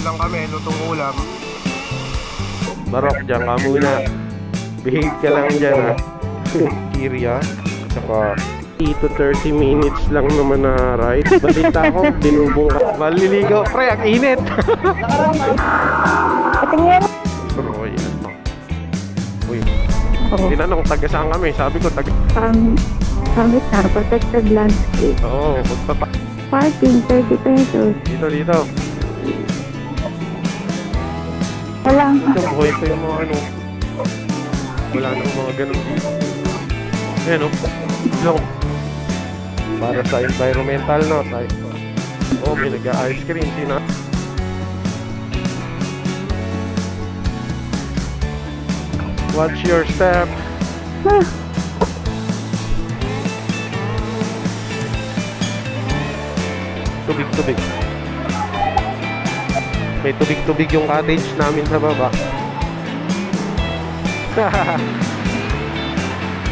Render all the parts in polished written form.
lang kami, lutong ulam. Barok, dyan ka muna. Behave ka lang dyan, ha. Kirya. Tsaka 30 to 30 minutes lang naman na ride. Balita ko, binubong ka. Maliligo. Pre, ang init. Patingin. Pero yan. Uy. Tinanong, taga saan kami? Sabi ko, taga... Pangit na, protected landscape. Oo, magpapa... Parking, 30 pesos. Dito. Walang. Ito, buhay pa yung mga ano. Wala nang mga ganun dito. Ayan, o. Para sa environmental, no? Oh, may nag-ice cream. Sina? Watch your step. Tubig. May tubig yung cottage namin sa baba.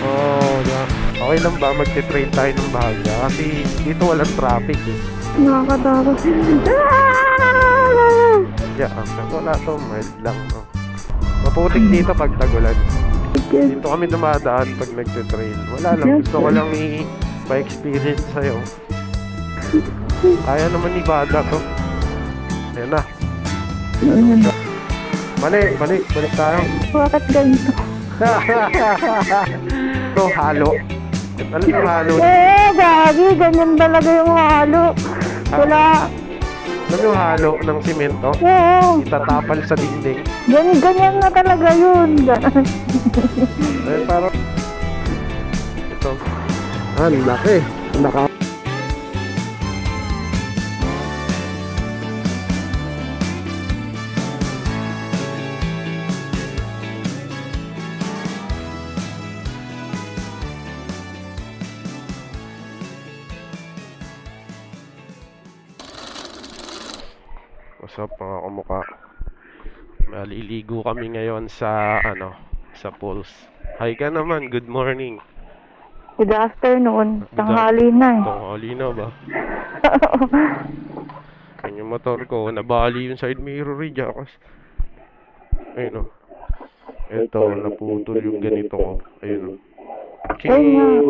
Oh, yeah. Okay lang ba magte-train tayo ng bahagya? Kasi dito walang traffic eh. Nakakatakot. Yeah, wala to, mild lang. No? Maputik dito pag tagulan. Dito kami dumadaan pag nagte-train. Wala lang, gusto ko lang i-experience sa'yo. Kaya naman ni Bada to. Ayan na. Balik tayo. Bakit ganito? Ito, halo. Alam yung halo? Gagi, ganyan talaga yung halo. Wala. Alam yung halo ng simento? Oo. Itatapal sa dingding. Ganyan na talaga yun. Ayun, parang... Ito. Laki. What's up mga kumukha? Maliligo kami ngayon sa sa pools. Hi ka naman, good morning. Good afternoon. Tanghali na eh. Tanghali na ba? Yung motor ko, nabali yung side mirror eh, Jackas. Ayun o. Ito, naputol yung ganito ko. Ayun o.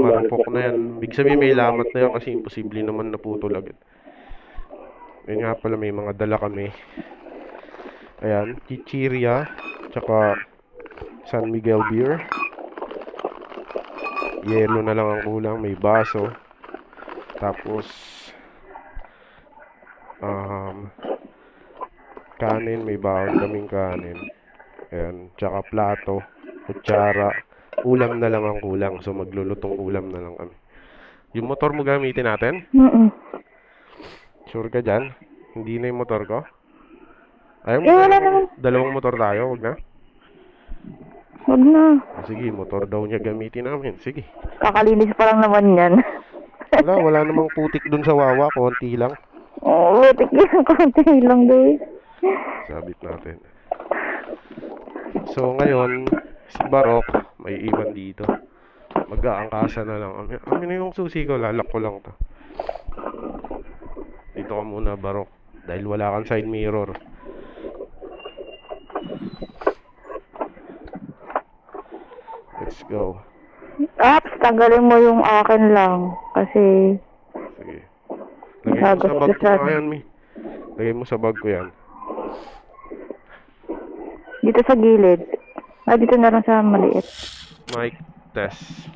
Marupok na yan. Big sabihin may lamat na yan kasi imposible naman naputol agad. Ayun nga pala, may mga dala kami. Ayan, chichirya, tsaka San Miguel beer. Yelo na lang ang kulang, may baso. Tapos kanin, may bawang kaming kanin. Ayan, tsaka plato, kutsara. Ulam na lang ang kulang, so maglulutong ulam na lang kami. Yung motor mo gamitin natin? Sure ka dyan? Hindi na yung motor ko? Ayaw mo wala naman. Dalawang motor tayo, wag na? Huwag na. Sige, motor daw niya gamitin namin. Sige. Kakalinis pa lang naman yan. Wala namang putik dun sa wawa, konti lang. Oo, tigil konti lang guys. Sabit natin. So ngayon, si Barok may iwan dito. Mag-aangkasa na lang. Amin na yung susi ko, lalak ko lang to. Dito ka muna, Barok. Dahil wala kang side mirror. Let's go. Tanggalin mo yung akin lang. Kasi... Sige. Lagay mo sa bag ko nga yan, Mi. Lagay mo sa bag ko yan. Dito sa gilid. Dito na lang sa maliit. Mic test.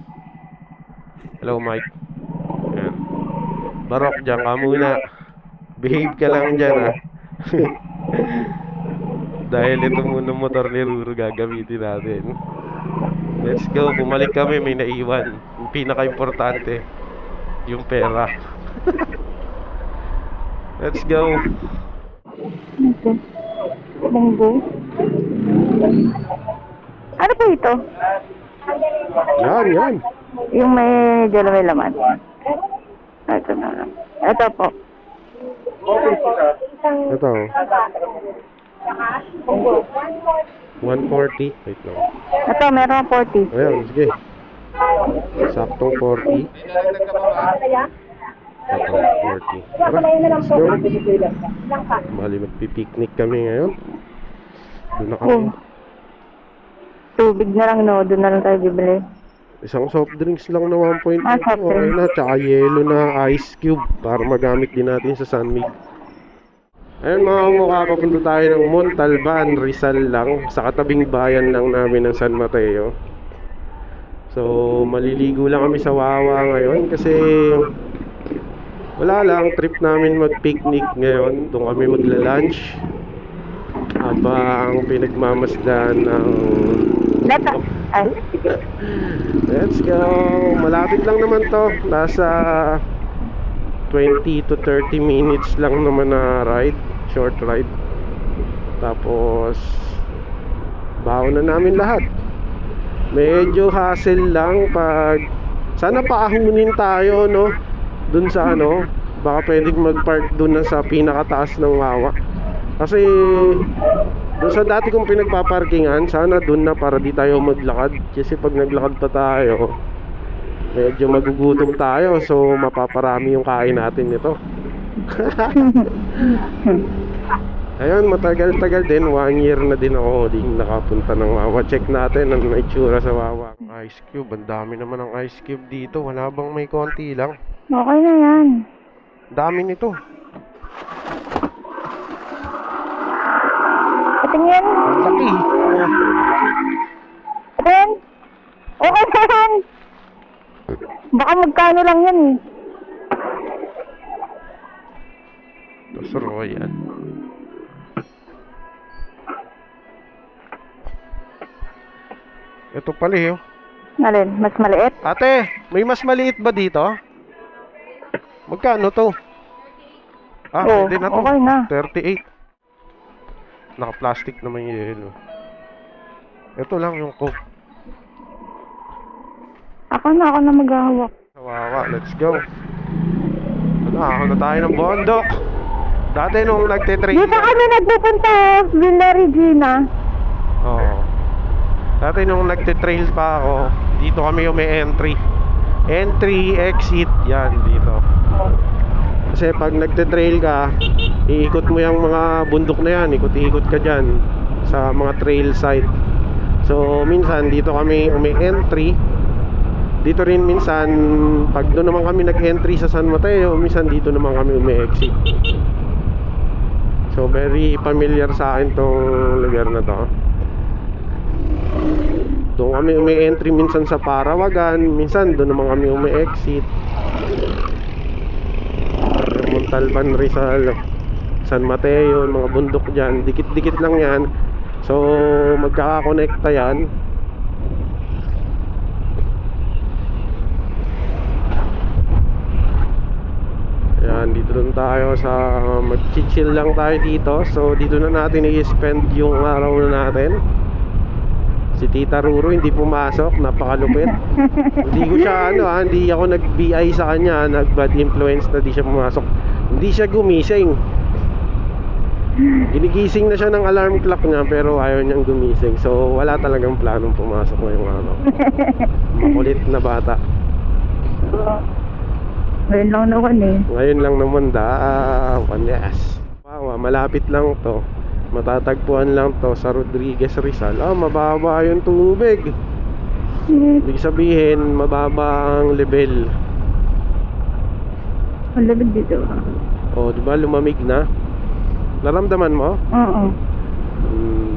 Hello, Mike. Ayan. Barok, dyan ka muna. Behave ka lang dyan, ha. Dahil ito muna motor ni Ruru gagamitin natin. Let's go, bumalik kami, may naiwan. Yung pinaka-importante, yung pera. Let's go. Okay. Munggo. Ano po ito? Yan. Yung may laman. Ito na lang. Ito po. Ito. 140. Wait lang. Ito, meron 40. Ayan, sige. Saktong 40. Ito, 40. Tara, let's go. Bali, magpipiknik kami ngayon. Doon na kami. Oh. Tubig na lang, no? Doon na lang tayo bibili. Isang soft drinks lang na 1.2. Soft Okay drink. na. Tsaka yelo na ice cube para magamit din natin sa Sunmig. Ayun mga mukha, papunta tayo ng Montalban, Rizal lang. Sa katabing bayan lang namin ng San Mateo. So, maliligo lang kami sa Wawa ngayon kasi wala lang, trip namin mag-picnic ngayon. Doon kami magla-lunch habang pinagmamasdan ng... Lata. Ay. Let's go! Malapit lang naman to. Nasa 20 to 30 minutes lang naman na ride. Short ride. Tapos baon na namin lahat. Medyo hassle lang pag sana paahunin tayo, no? Dun sa ano, baka pwedeng mag-park dun na sa pinakataas ng Wawa. Kasi dun sa dati kong pinagpaparkingan, sana dun na para di tayo maglakad. Kasi pag naglakad pa tayo, medyo magugutom tayo. So mapaparami yung kain natin nito. Ayun, matagal-tagal din. 1 year na din ako din nakapunta ng Wawa. Check natin ang itsura sa Wawa. Ice cube, ang dami naman ng ice cube dito. Wala bang may konti lang? Okay na yan. Dami nito. Patingin. Ang laki. Oh. Patingin. Okay na yan. Baka magkano lang yan eh. Tapos Royal. Ito pala eh. Oh. Alin? Mas maliit? Ate, may mas maliit ba dito? Magkano to? Ah, Oo, pwede na to. okay na. 38. Naka-plastic naman yung yelo. Ito lang yung Coke. Ako na maghahawak. Sa Wawa, let's go. Ako na tayo ng bondok. Dati nung nagtitrain. Dito kami nagpupunta, Villa Regina. Oo. Dati nung nagtitrail pa ako, dito kami yung may entry. Entry, exit, yan dito. Kasi pag nagtitrail ka, iikot mo yung mga bundok na yan, ikot-ikot ka dyan sa mga trail site. So minsan dito kami may entry. Dito rin minsan, pag doon naman kami nag-entry sa San Mateo, minsan dito naman kami umi-exit. So very familiar sa akin tong lugar na to. Doon kami umi-entry minsan sa Parawagan, minsan doon naman kami umi-exit. Montalban, Rizal, San Mateo, mga bundok dyan, dikit-dikit lang yan. So magkakakonekta yan. Yan, dito lang tayo sa mag-chill lang tayo dito. So dito na natin i-spend yung araw na natin. Si Tita Ruro hindi pumasok, napakalupit. Hindi ko siya hindi ako nag-BI sa kanya, nag-bad influence na di siya pumasok. Hindi siya gumising. Ginigising na siya ng alarm clock niya pero ayaw niyang gumising. So wala talagang planong pumasok ngayong araw. Makulit na bata. Ngayon lang naman eh. Ngayon lang naman yes. Wow, malapit lang to. Matatagpuan lang to sa Rodriguez, Rizal. Mababa yung tubig. Ibig sabihin, mababa ang level. Ang labig dito. Di ba lumamig na? Naramdaman mo? Oo.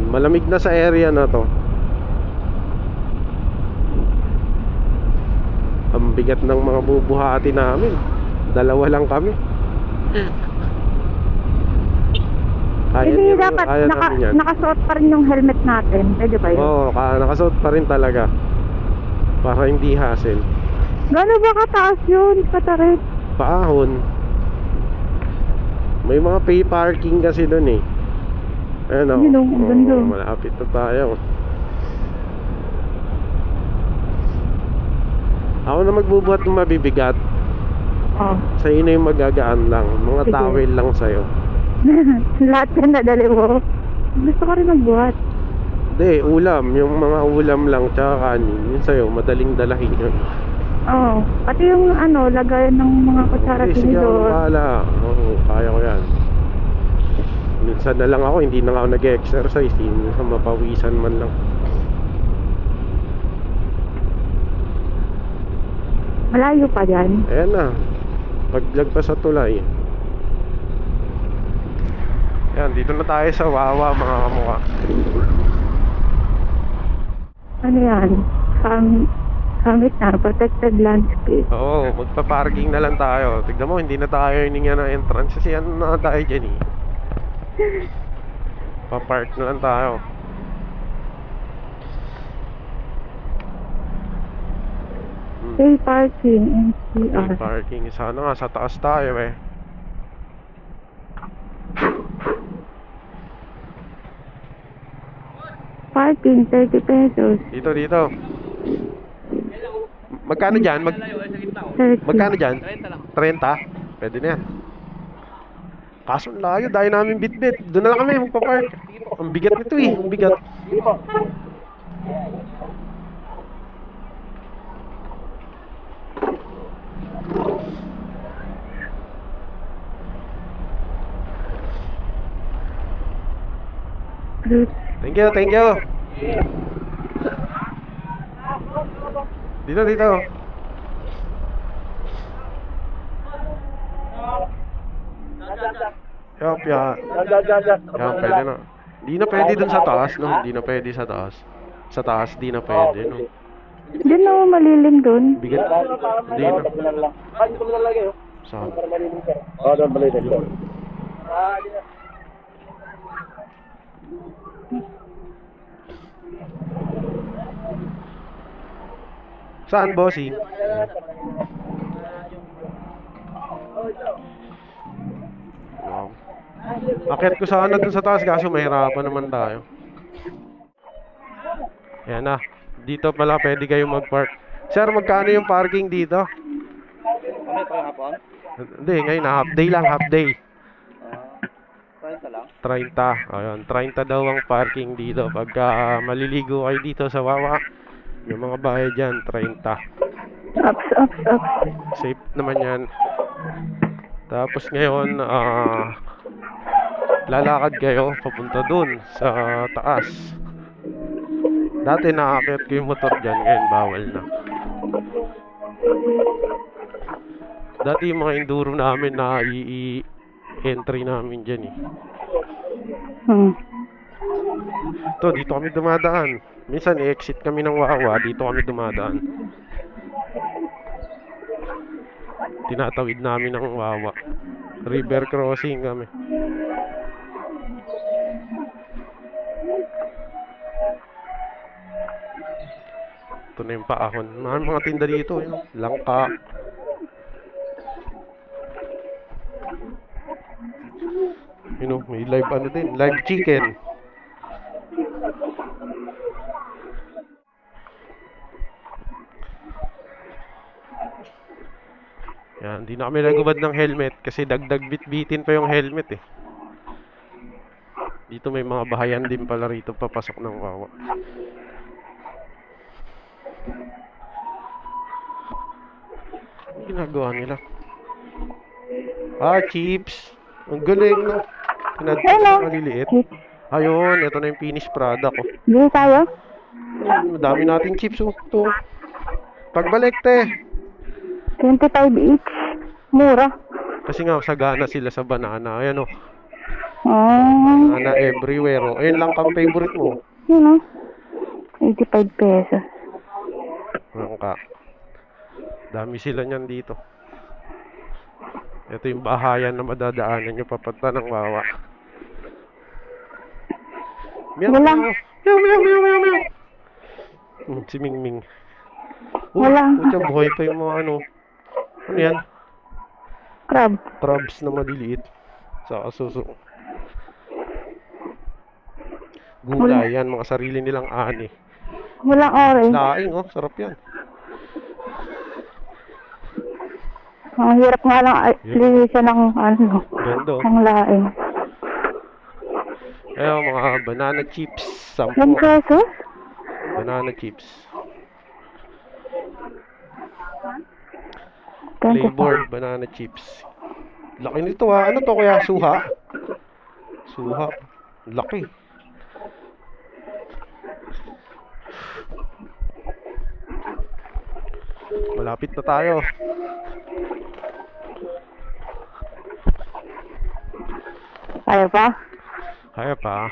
Malamig na sa area na to. Ang bigat ng mga bubuhati namin. 2 lang kami. Hindi dapat kaya namin yan. nakasuot pa rin yung helmet natin. Pwede ba yun? Oo, nakasuot pa rin talaga. Para hindi hassle. Gano'n ba kataas yun? Katarit? Paahon. May mga pay parking kasi doon eh. Ayan o. Ayun, ang ganda. Malapit na tayo. Ako na magbubuhat ng mabibigat. Sa'yo na yung magagaan lang. Mga Sige. towel lang sa'yo. Lahat ka nadali mo. Gusto ko rin magbuhat. Hindi, ulam. Yung mga ulam lang tsaka kanin. Yun sa'yo, madaling dalahin yun. Oo. Pati yung ano, lagay ng mga kutsara Okay, sige ako tinidor. bahala. Oo, kaya ko yan. Minsan na lang ako, hindi na ako nag-exercise. Hindi na mapawisan man lang. Malayo pa dyan. Ayan na. Paglagpas sa tulay. Ayan, dito na tayo sa Wawa, mga kamukha. Ano yan? Summit na, protected landscape. Oo, magpa-parking na lang tayo. Tignan mo, hindi na tayo hininga ng entrance. Kasi ano na tayo dyan eh. Pa-park na lang tayo. Pay parking, NCR. Parking. Sana nga, sa taas tayo eh. Parking, 30 pesos. Dito, dito. Magkano dyan? 30. Magkano dyan? 30? Pwede na yan. Kaso ang layo, dahil namin bit-bit. Doon na lang kami, magpa-park. Ang bigat nito eh, ang bigat. Thank you, thank you. Dito, dito. Yup, yan. Yan, pwede na. Di na pwede dun sa taas, no? Di na pwede sa taas. Sa taas, di na pwede, no? Diyan na malilim dun. Bigat. Di na. Saan? Saan, bossing? Wow. Akit ko sana dun sa taas kaso mahirapan naman tayo. Ayan na. Dito pala pwede kayong mag-park. Sir, magkano yung parking dito? Hindi, ngayon na. Half day lang, half day. 30 lang? 30. Ayun, 30 daw ang parking dito. Pagka maliligo kayo dito sa Wawa, yung mga bahay dyan, 30. Ups. Safe naman yan. Tapos ngayon, lalakad kayo papunta dun sa taas. Dati nakakit ko yung motor dyan, ngayon bawal na. Dati yung mga enduro namin na i-entry namin dyan eh. Ito, dito kami dumadaan. Minsan i-exit kami ng Wawa, dito kami dumadaan. Tinatawid namin ng Wawa. River crossing kami. Ito na yung paahon. Mga tinda dito, yun. Langka. You know, may live ano din, live chicken. Yan, hindi na kami nagubad ng helmet kasi dagdag bitbitin pa yung helmet eh. Dito may mga bahayan din pala rito papasok ng Wawa. Ano ginagawa nila? Chips. Ang galing, no? Maliliit. Ayun, ito na yung finished product ko. Dito tayo? Madami nating chips, oh. Ito. Pagbalik, te. 25 each. Mura. Kasi nga, sagana sila sa banana. Ayan, oh. Oh. Banana everywhere, oh. Ayun lang kang favorite mo. Yun, 85 pesos. Ka. Dami sila niyan dito. Ito yung bahayan na madadaanan nyo papunta ng Wawa. Meow, Wala. meow. Si Mingming. Wala. Pucha, buhay pa yung mga ano. Ano yan? Crab. Crabs na maliliit. Sa suso. Gulay yan, mga sarili nilang ani. Walang orange. Laing, oh, sarap yan. Ang hirap nga lang linisan ng ano. Ganda, oh. Ang laing. Ayun, mga banana chips. 10. 1 pesos? Banana chips. Flavored banana chips. Laki nito ah. Ano to kaya? Suha? Suha. Laki. Malapit na tayo. Kaya pa? Kaya pa.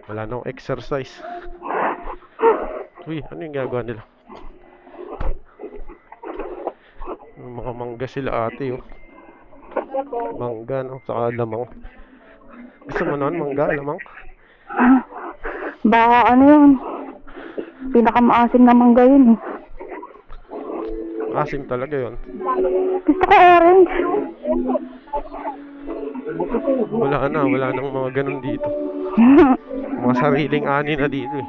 Wala nang exercise. Uy, ano yung gagawa nila? Mga mangga sila ate oh. Mangga no, saka lamang. Gusto mo nun, mangga, lamang? Baka ano yun? Pinakamaasim na mangga yun eh. Asim talaga yun. Gusto ko orange. Wala nang mga ganun dito. Mga sariling ani na dito eh.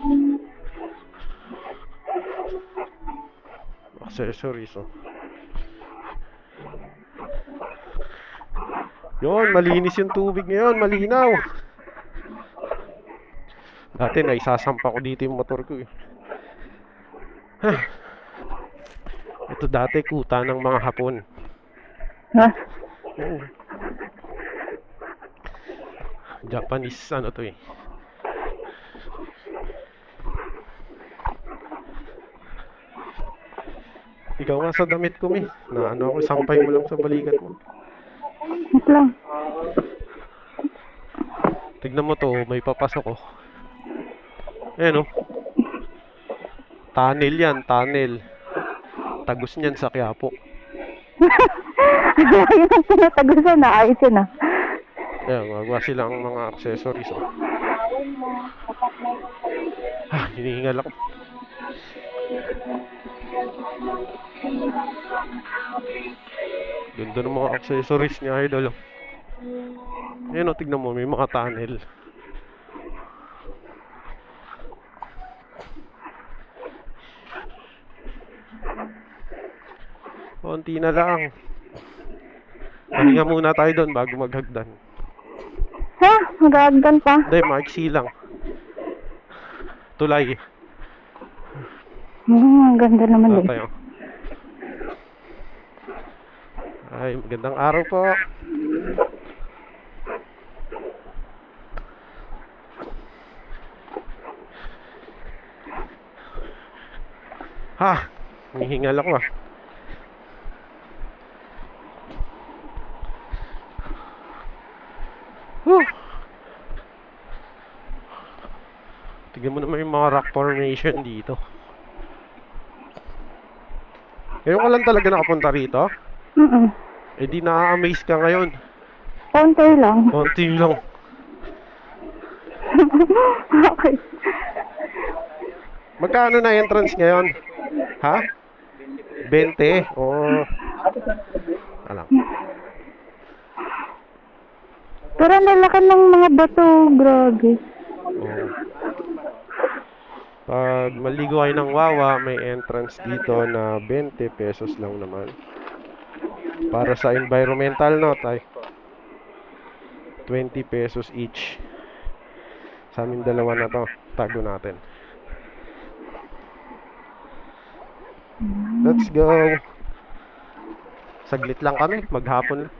Accessories oh. Yun, malinis yung tubig ngayon, malinaw. Dati naisasampa ko dito yung motor ko eh. Ito dati kuta ng mga Hapon. Ha? Oo. Japanese ano to eh. Ikaw nga sa damit ko eh. Na ano ako, sampay mo lang sa balikat mo. Wait lang. Tignan mo to, may papasok ko. Ayan oh. Tunnel yan, tunnel. Tagos niyan sa Quiapo. Ayun ang pinatagusan na. Ayos yun ah. Ayan, magawa silang mga accessories oh. Hinihingal ako. Ganda ng mga accessories niya, idol. Ayan o, tignan mo, may mga tunnel. Konti na lang. Pahinga muna tayo doon bago maghagdan. Ha? Magagdan pa? Hindi, maiksi lang. Tulay. Ang ganda naman din. Tayo. Ay, magandang araw po. Ha, hihingal ako ah. Whew. Tignan mo naman yung mga rock formation dito. Ngayon ka lang talaga nakapunta rito? Eh di na-amaze ka ngayon. Konti lang. Konti lang. Okay. Magkano na entrance ngayon? Ha? 20? Oh. Alam. Pero ang lalaki ng mga bato. Grabe. Oh. Pag maligo kayo ng Wawa, may entrance dito na 20 pesos lang naman. Para sa environmental no, tay. 20 pesos each. Sa amin dalawa na to. Tago natin. Let's go. Saglit lang kami. Maghapon lang.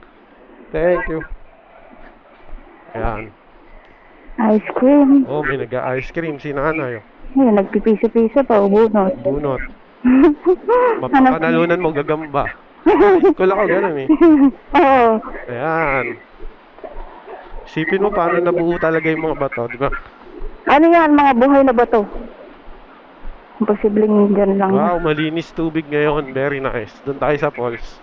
Thank you. Ayan. Ice cream. Oh, may nag-ice cream si nanay. Ayun, nagpipisa-pisa pa. Ubunot. Bunot. Mapakanalunan mo gagamba. School ako ganun eh. Oo. Ayan. Isipin mo paano nabuo talaga yung mga bato, di ba? Ano yan? Mga buhay na bato. Posibleng dyan lang. Wow, malinis tubig ngayon. Very nice. Doon tayo sa falls.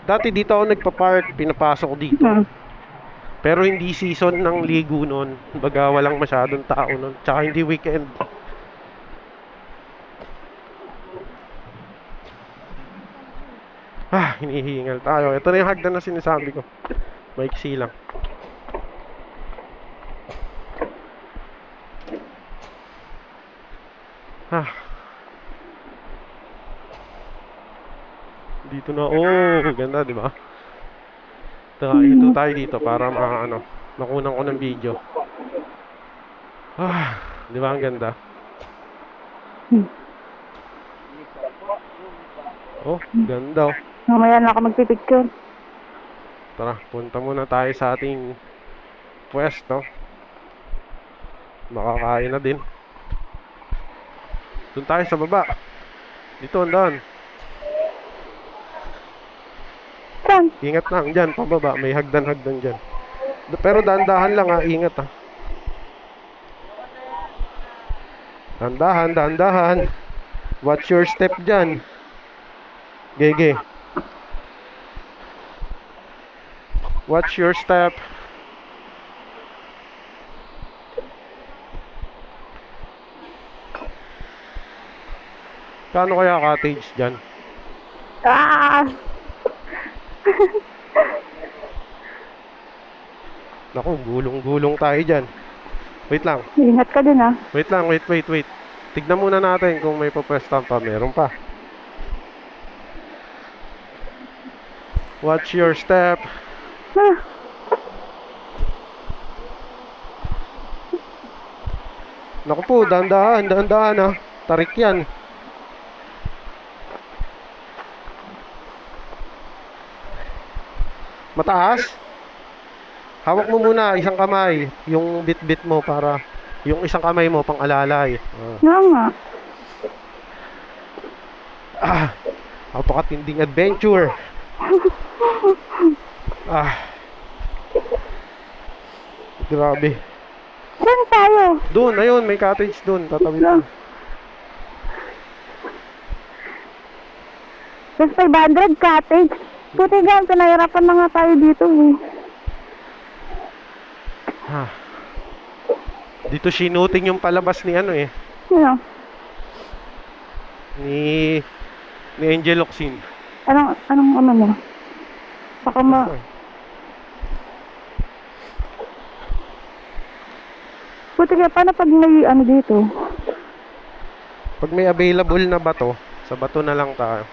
Dati dito ako nagpa-park, pinapasok ko dito. Pero hindi season ng ligo nun. Baga walang masyadong tao nun. Tsaka hindi weekend. Hinihingal tayo. Ito na yung hagdan na sinasabi ko. Maiksi lang. Dito na. Oh, ganda, di ba? Ito tayo dito para makunan ko ng video. Di ba ang ganda? Oh, ganda oh. Mamaya na ako magpipicture. Tara, punta muna tayo sa ating pwesto. Makakain na din. Doon tayo sa baba. Dito, andan. Saan? Ingat lang dyan, pababa. May hagdan-hagdan dyan. Pero dahan-dahan lang ha, ingat ha. Dahan-dahan, dahan-dahan. Watch your step dyan. Gege. Watch your step. Kano kaya cottage dyan? Ah! Naku, gulong-gulong tayo dyan. Wait lang. Ingat ka din ah. Wait lang, wait. Tignan muna natin kung may papwestan pa. Meron pa. Watch your step. Ah. Naku po, dahan-dahan ha. Tarik yan. Mataas? Hawak mo muna isang kamay, yung bit-bit mo para yung isang kamay mo pang alalay. Nga nga. Napakatinding adventure. Grabe. Saan tayo? Doon, ayun, may cottage doon, tatabi ko. Plus 500 cottage. Puti gan, pinahirapan na nga tayo dito eh. Dito sinuting yung palabas ni ano eh. Sino? Ni Angel Locsin. Anong ano niya? Baka Puti ka, paano pag may ano dito? Pag may available na bato, sa bato na lang tayo.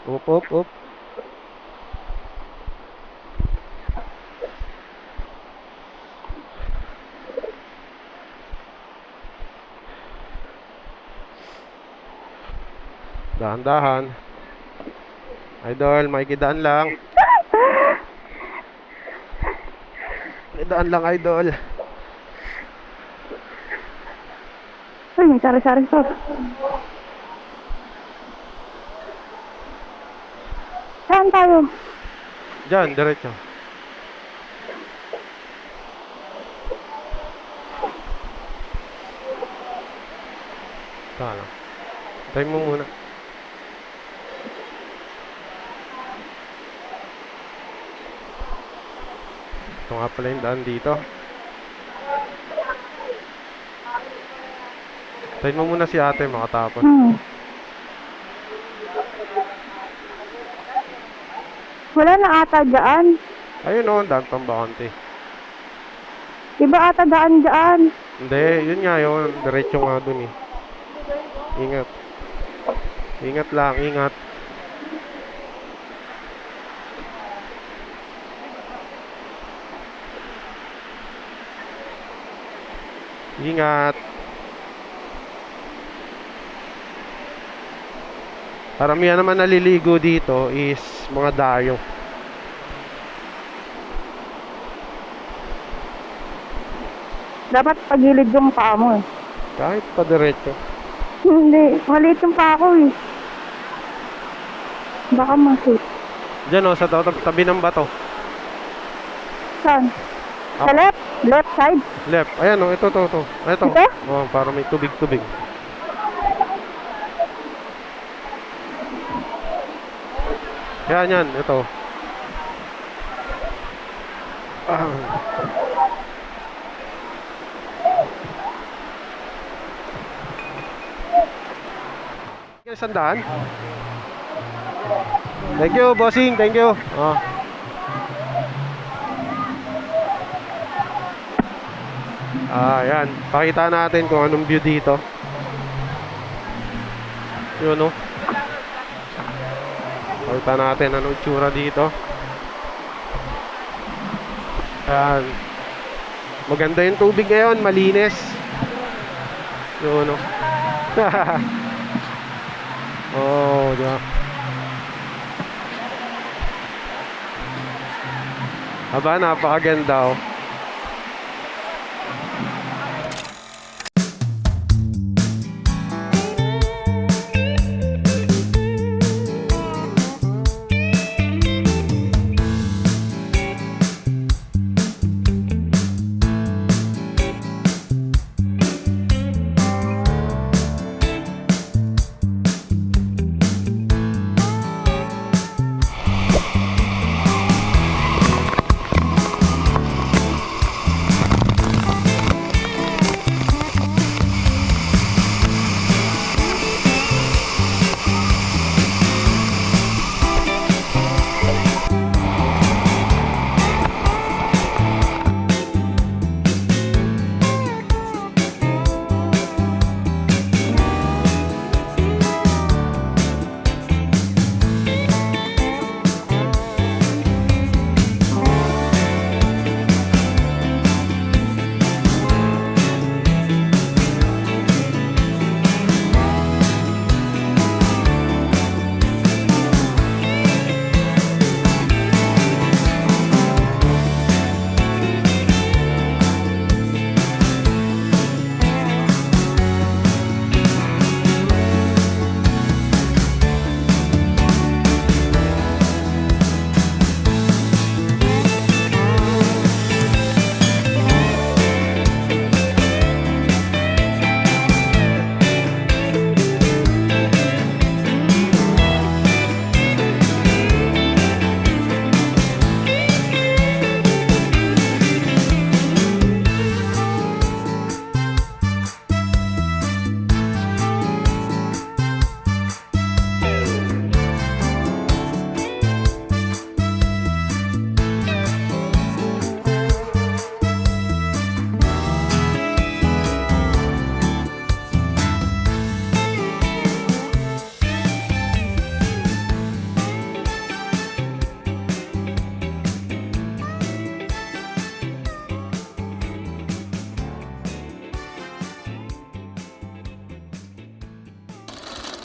Op. Dahan-dahan. Idol, makikidaan lang. Makikidaan lang, idol. Ay, may sari-sari sauce. Saan tayo? Diyan, diretso. Sana. Tayo mo muna. Ito nga pala yung daan dito. Tayo mo muna si ate, makatapos. Wala na ata dyan. Ayun o, daan pang bakante. Iba ata daan dyan. Hindi, yun nga yun. Diretso nga dun eh. Ingat. Ingat lang, ingat. Ingat. Karamihan naman naliligo dito is mga dayo. Dapat pagilid yung paa mo eh. Kahit pa diretso. Hindi, maliit yung paa ko eh. Baka masip. Diyan o, sa tabi ng bato. Saan? Sa left? Left side? Left. Ayan o, ito. Ito? Ito? Oh, para may tubig-tubig. Yan, ito. Sandaan. Thank you, bossing. Thank you. Yan. Pakita natin kung anong view dito. Yun, no? Pakita natin anong itsura dito. Ayan. Maganda yung tubig ngayon, malinis. So, ano. Oh, diba? Aba, napakaganda oh.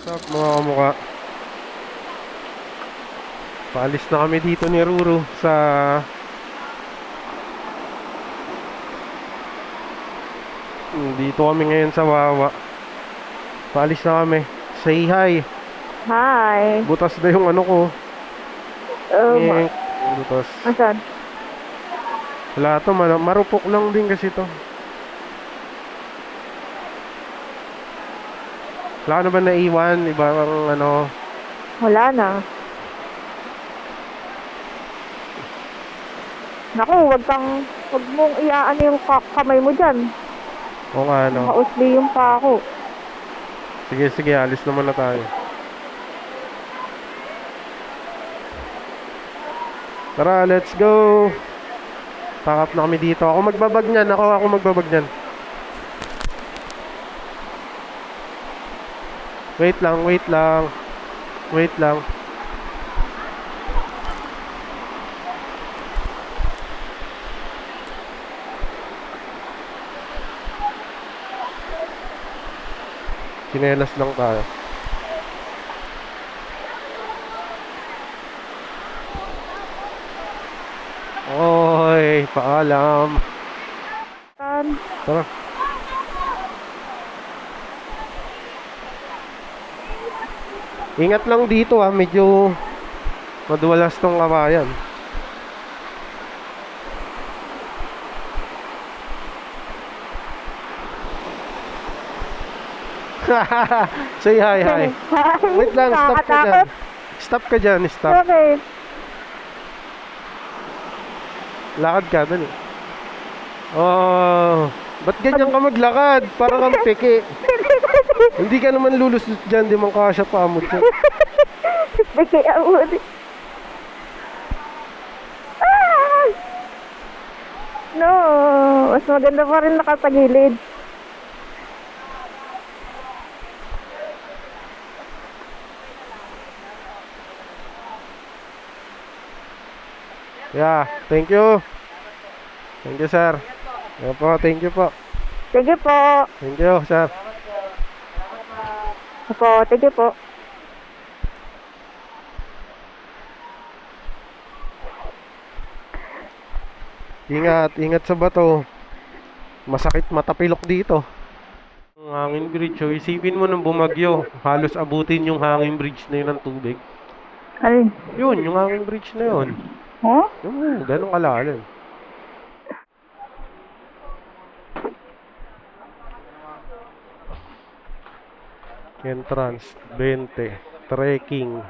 Sup mga kamukha. Paalis na kami dito ni Ruru sa dito kami ngayon sa Wawa. Paalis na kami. Say hi. Hi. Butas na yung ano ko. Ma- Butas. Asan? Wala to, marupok lang din kasi to. Wala ka na ba naiwan? Ibang ano? Wala na. Naku, wag mong iyaan yung kamay mo dyan. O nga ano. Makausli yung pa ako. Sige, sige, alis naman na tayo. Tara, let's go. Pack up na kami dito. Ako magbabag niyan. Ako magbabag niyan. Wait lang, wait lang. Wait lang. Sinelas lang tayo. Oy, paalam. Tara. Ingat lang dito medyo madulas tong kawayan. Say hi, hi. Wait lang, stop ka dyan. Stop ka dyan, stop. Okay. Lakad ka, dali. Oh, ba't ganyan ka maglakad? Parang kang peke. Hindi ka naman lulusot dyan, di man kasya pa mo dyan. Peke ako. Ah! No, mas maganda pa rin nakatagilid. Yeah, thank you. Thank you, sir. Ayan po, thank you po. Sige po. Thank you, sir. Opo, sige po. Ingat, ingat sa bato. Masakit matapilok dito. Ang hangin bridge, oh, isipin mo nung bumagyo, halos abutin yung hangin bridge na yun ng tubig. Alin? Yun, yung hangin bridge na yun. Oh? Yung ganun kalalim. Entrance, 20. Trekking.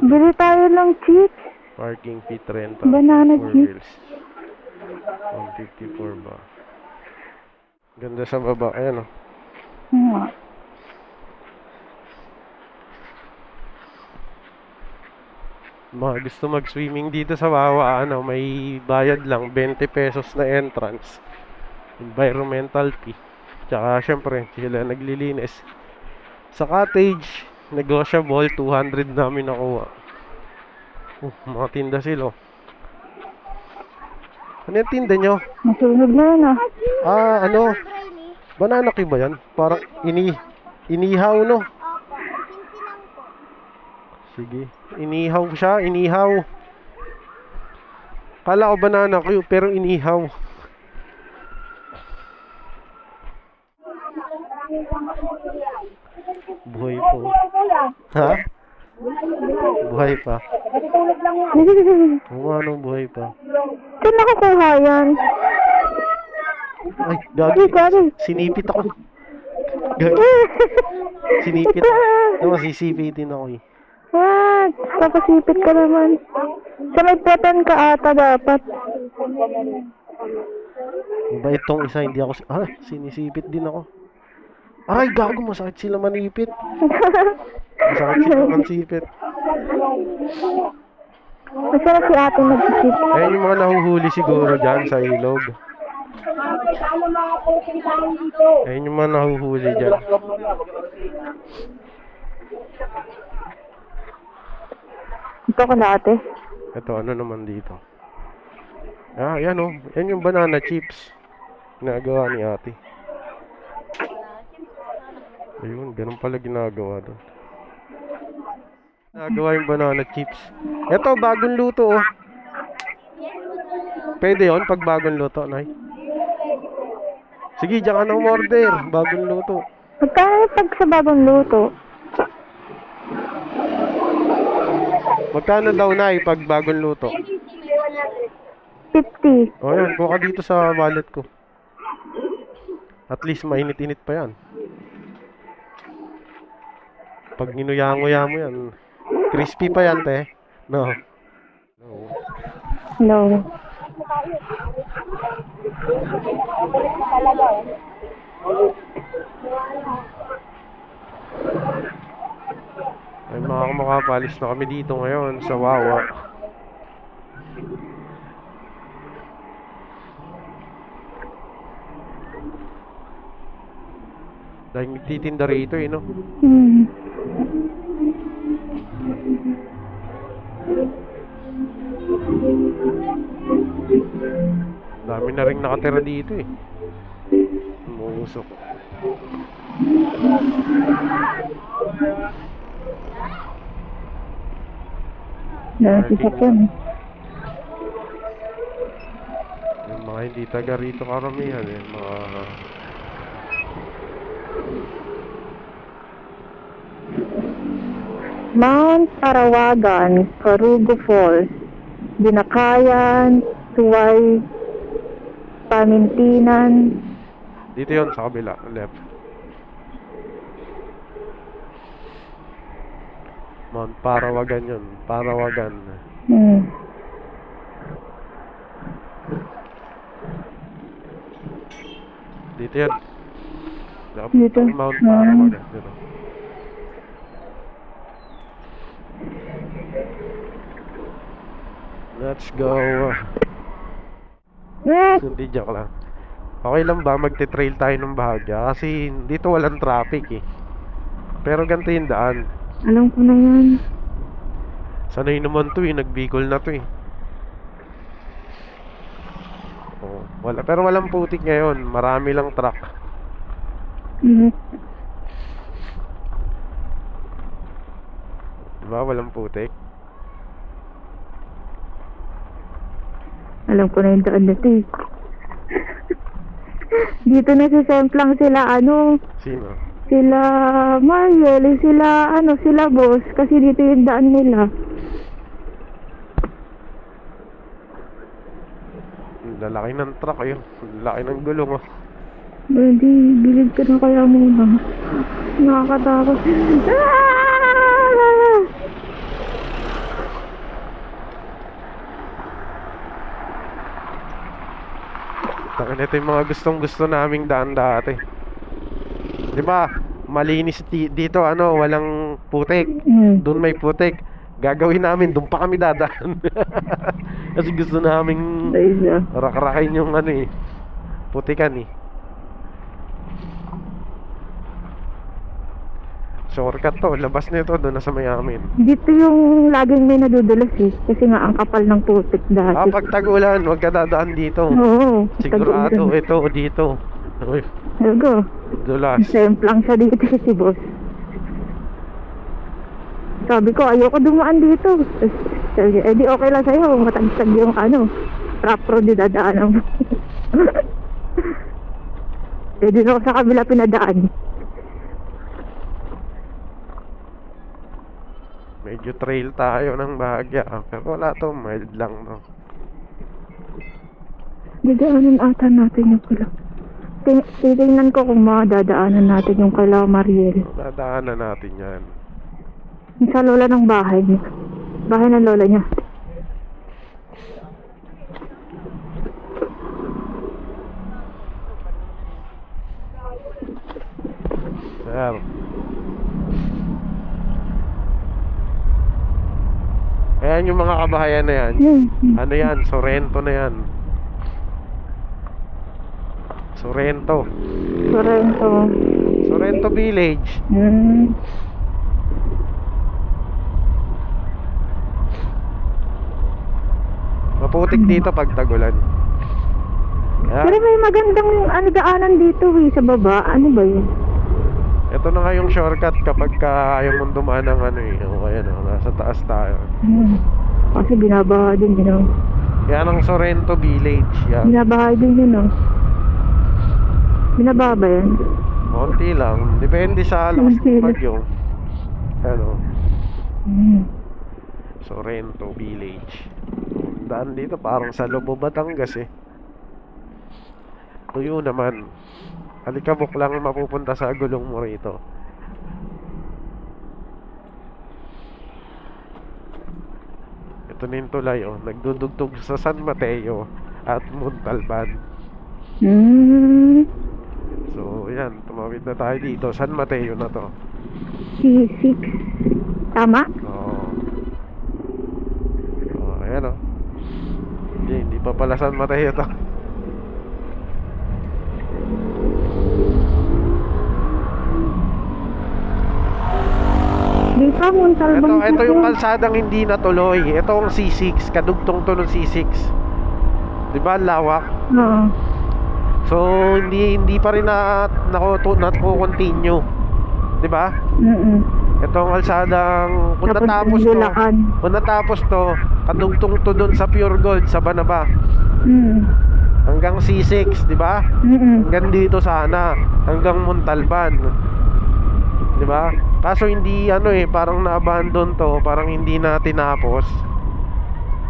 Bili tayo ng chips. Parking fee 30. Banana 4 chips. wheels. 154 ba? Ganda sa baba. Ayan, oh. Hmm. Mga gusto mag-swimming dito sa Wawa, ano, may bayad lang, 20 pesos na entrance. Environmental fee. Tsaka syempre, sila naglilinis. Sa cottage, negotiable, 200 namin nakuha. Mga tinda sila. Ano yung tinda nyo? Masunog na yan ah. Ah, ano? Banana cue ba yan? Parang inihaw, no? Sige. Inihaw siya, inihaw. Kala ko banana cue, pero inihaw. Buhay po. Ha? Buhay pa. Oo, anong buhay pa? Saan nakakuha yan? Ay, gagi. Gagi. Sinipit ako. Gagi. Sinipit ako. Masisipitin ako eh. What? Papasipit ka naman. Sa may petan ka ata dapat. Mabait tong isa, hindi ako... sinisipit din ako. Ay, gago, masakit sila manipit. Masakit sila mansipit. Masarap si ate nagsisip. Ayan yung mga nahuhuli siguro dyan sa ilog. Ayan yung mga nahuhuli dyan. Ito ko na ate. Ito, ano naman dito? Ah, yan oh. Yan yung banana chips. Ginagawa ni ate. Ayun, ganun pala ginagawa doon. Ginagawa yung banana chips. Ito, bagong luto oh. Pwede yun pag bagong luto, Nay? Sige, diyan ka na umorder. Bagong luto. Magkano pag sa bagong luto? Magkano daw, Nay, pag bagong luto? 50. O yan, kuha dito sa wallet ko. At least mainit-init pa yan. Pag ginuya-nguya mo yan, crispy pa yan, te. No. No. Ay, makapalis na kami dito ngayon sa Wawa. Dahil nagtitinda rito eh, no? Hmm. Dami na rin nakatira dito eh. Umuusok. Nasisakyan. Yung mga hindi taga rito karamihan eh. Mga... Mount Parawagan, Carugo Falls, Dinakayan, Suway, Pamintinan. Dito yon sa kabila, left. Mount Parawagan yun. Parawagan. Hmm. Dito yan. Dito. Mount Parawagan. Dito. Let's go. Hindi, joke lang. Okay lang ba magte-trail tayo ng bahagya? Kasi dito walang traffic eh. Pero ganito yung daan. Alam ko na yan. Sanay naman to eh. Nagbicol na to eh. Oo, wala, pero walang putik ngayon. Marami lang truck. Mhm. Diba? Walang putik. Alam ko na yung daan na to eh. Dito na sa Semplang sila, Sino? sila Mariel, sila boss, kasi dito yung daan nila. Ang lalaki ng truck yun. Ang laki ng gulong oh. Hindi, bilid ka na kaya muna. Nakakatakot. Ah! Takin ito yung mga gustong gusto naming daan dati. Di ba? Malinis dito walang putik. Mm. Doon may putik. Gagawin namin, doon pa kami dadaan. Kasi gusto naming Ayun na. rak-rakin yung putikan eh. Shortcut to, labas nito doon na sa may amin. Dito yung laging may nadudulas eh. Kasi nga ang kapal ng putik dati. Pag tag-ulan, huwag ka dadaan dito. Oo. Sigurado, ito, dito. Uy, Talaga. dulas. Semplang siya dito si boss. Sabi ko, ayoko dumaan dito. Sabi, di okay lang sa'yo. Matagsag yung trap road di dadaanan mo. Dito ako sa kabila pinadaan. Medyo trail tayo ng bahagya. Pero wala to, mild lang to. Dadaanan ata natin yung kala. Titingnan ko kung dadaanan natin yung kala Mariel. Dadaanan natin yan. Yung sa lola ng bahay niya. Bahay ng lola niya. Sir. Ayan yung mga kabahayan na yan. Ano yan? Sorrento na yan. Sorrento. Sorrento. Sorrento Village. Maputik dito pag tagulan. Pero may magandang daanan dito sa baba. Ano ba yun? Ito na nga yung shortcut kapag ayaw mong dumaan ng o ayan nasa taas tayo. Kasi binabaha din yun. Yan ang Sorrento Village. Yan. Binabaha din yun. Binabaha ba yan? Konti lang. Depende sa lakas ng bagyo. Sorrento Village. Daan dito parang sa Lobo, Batangas eh. Tuyo naman. Alikabok lang mapupunta sa gulong mo rito. Ito na yung tulay nagdudugtog sa San Mateo at Montalban. So yan, tumawid na tayo dito. San Mateo na to. C6. Tama? Oo. Ayan hindi pa pala San Mateo to. Di pa, Montalban. Ito yung kalsadang hindi natuloy. Ito ang C6, kadugtong to ng C6. 'Di ba, lawak? Oo. So hindi pa rin na-continue. 'Di ba? Ito ang kalsadang kung natapos to, kadugtong to doon sa Pure Gold sa Banaba. Hanggang C6, 'di ba? Hanggang dito sana, hanggang Montalban. 'Di ba? Kaso hindi parang na-abandon to, parang hindi na tinapos.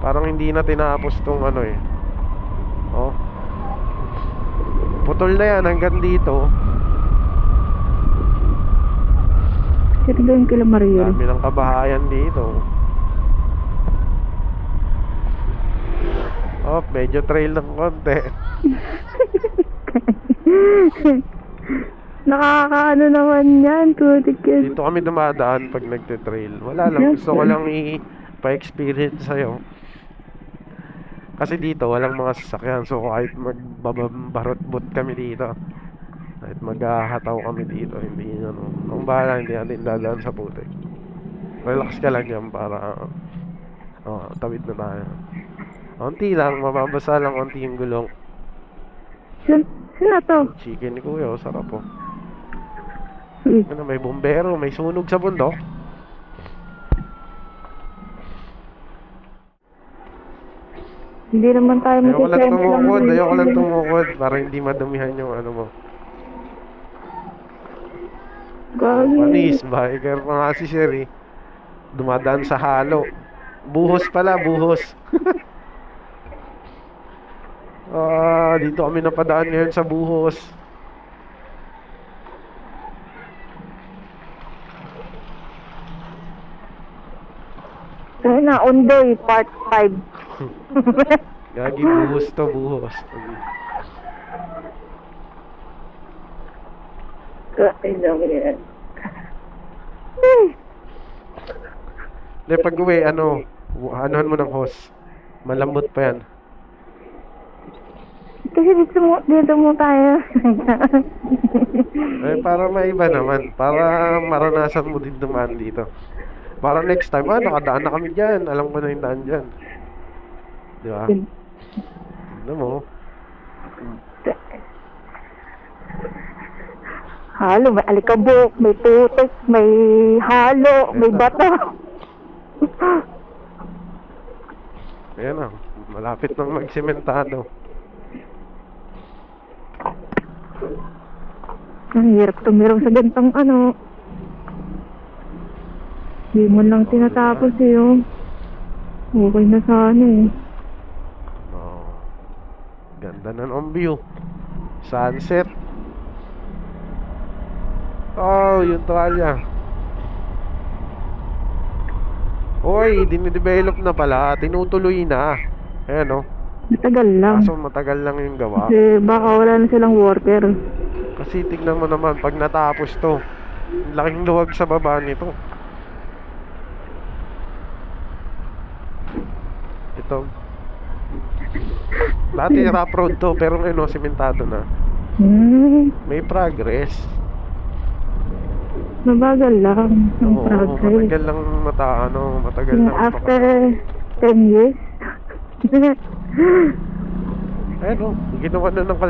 Parang hindi na tinapos tong putol na yan hanggang dito. Sino ba yung kila Mariel? Dami ng kabahayan dito. Medyo trail ng konti. Nakakaano naman yan, putik yan. Dito kami dumadaan pag nagte-trail. Wala lang, gusto ko lang i-pa-experience sa'yo. Kasi dito walang mga sasakyan. So kahit magbabarot-bot kami dito, kahit maghahataw kami dito, hindi kung bahala, hindi natin dadaan sa putik. Relax ka lang yan para tawid na tayo. Konti lang, mababasa lang konti yung gulong. Sino to? Chicken ni Kuya, oh, sarap po. Uy, Ano, may bumbero, may sunog sa bundok. hindi naman tayo Ayoko lang masisente tumukod, lang. ayoko lang tumukod para hindi madumihan yung ano mo. Gagi. Panis, biker pa nga si Sherry. Dumadaan sa halo. Buhos pala, buhos. Dito kami napadaan ngayon sa buhos. Ayun na, Ondoy, part 5. Gagi, buhos to, buhos. Ay, lang yan. De, pag uwi, anuhan mo ng hose. Malambot pa yan. Kasi dito mo tayo. Para maiba naman. Para maranasan mo din dumaan dito. Para next time, nakadaan na kami dyan. Alam ko na yung daan dyan. Di ba? Ano mo? Halo, may alikabok, may putik, may halo, may bato. Ayan na. Malapit nang magsementado. Ang hirap tumirong sa gantong ano. Di mo lang tinatapos eh. Okay na sana eh. Oh. Ganda na ng view. Sunset. Oh, yung tuwalya. Hoy, dinidevelop na pala. Tinutuloy na. Ayan, oh. Matagal lang. Kaso matagal lang yung gawa. Kasi baka wala na silang worker. Kasi tignan mo naman, pag natapos to, ang laking luwag sa baba nito. Ito. Dati rough road to, pero ngayon sementado na. May progress. Mabagal lang ang Oo, progress. matagal lang matagal Yung lang. after 10 years. Ayun, oh, ginawa na ng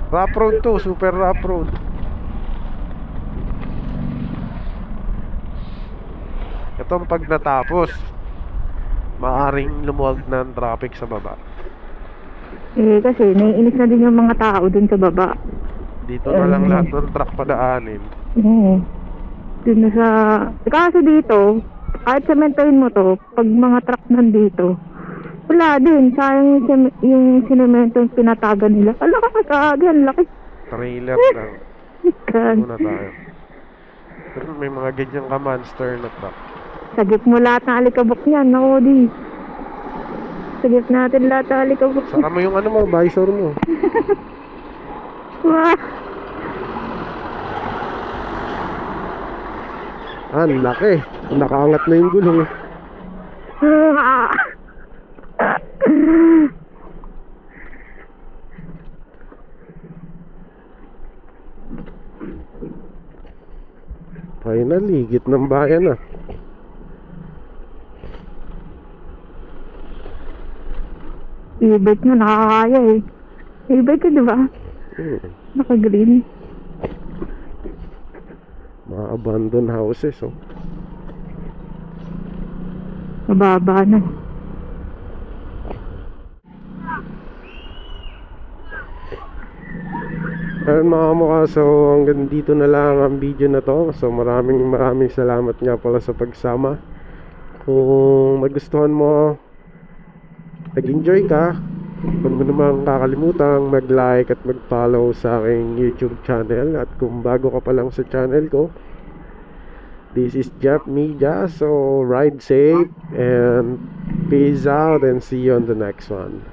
rough road to, super rough road. Ito ang pag natapos, maaring lumuwag na ang traffic sa baba. Kasi naiinis na din yung mga tao dun sa baba. Dito na lang lahat ng truck padaanin. Oo. Dun na sa... Kasi dito, kahit sementohin mo to, pag mga truck nandito, wala din. Sayang yung sinementong pinatagan nila. Ala ka, ang laki. Trailer lang. Muna tayo. Pero may mga ganyan ka monster na truck. Sagip mo lahat ng alikabok niyan, no, di. Sagip natin lahat ng alikabok. Saka mo yung visor mo. Wah! Ang laki. Nakaangat na yung gulong. Finally, gitnang bayan na. E-bike mo, nakakaya eh. E-bike ka, di ba? Naka-green. Mga abandoned houses, oh. Mababa na. Ayun mga mukha, so hanggang dito na lang ang video na to. So maraming salamat nga pala sa pagsama. Kung magustuhan mo, nag-enjoy ka, huwag mo namang kakalimutan mag-like at mag-follow sa aking YouTube channel. At kung bago ka pa lang sa channel ko, this is Jeff Media. So ride safe and peace out and see you on the next one.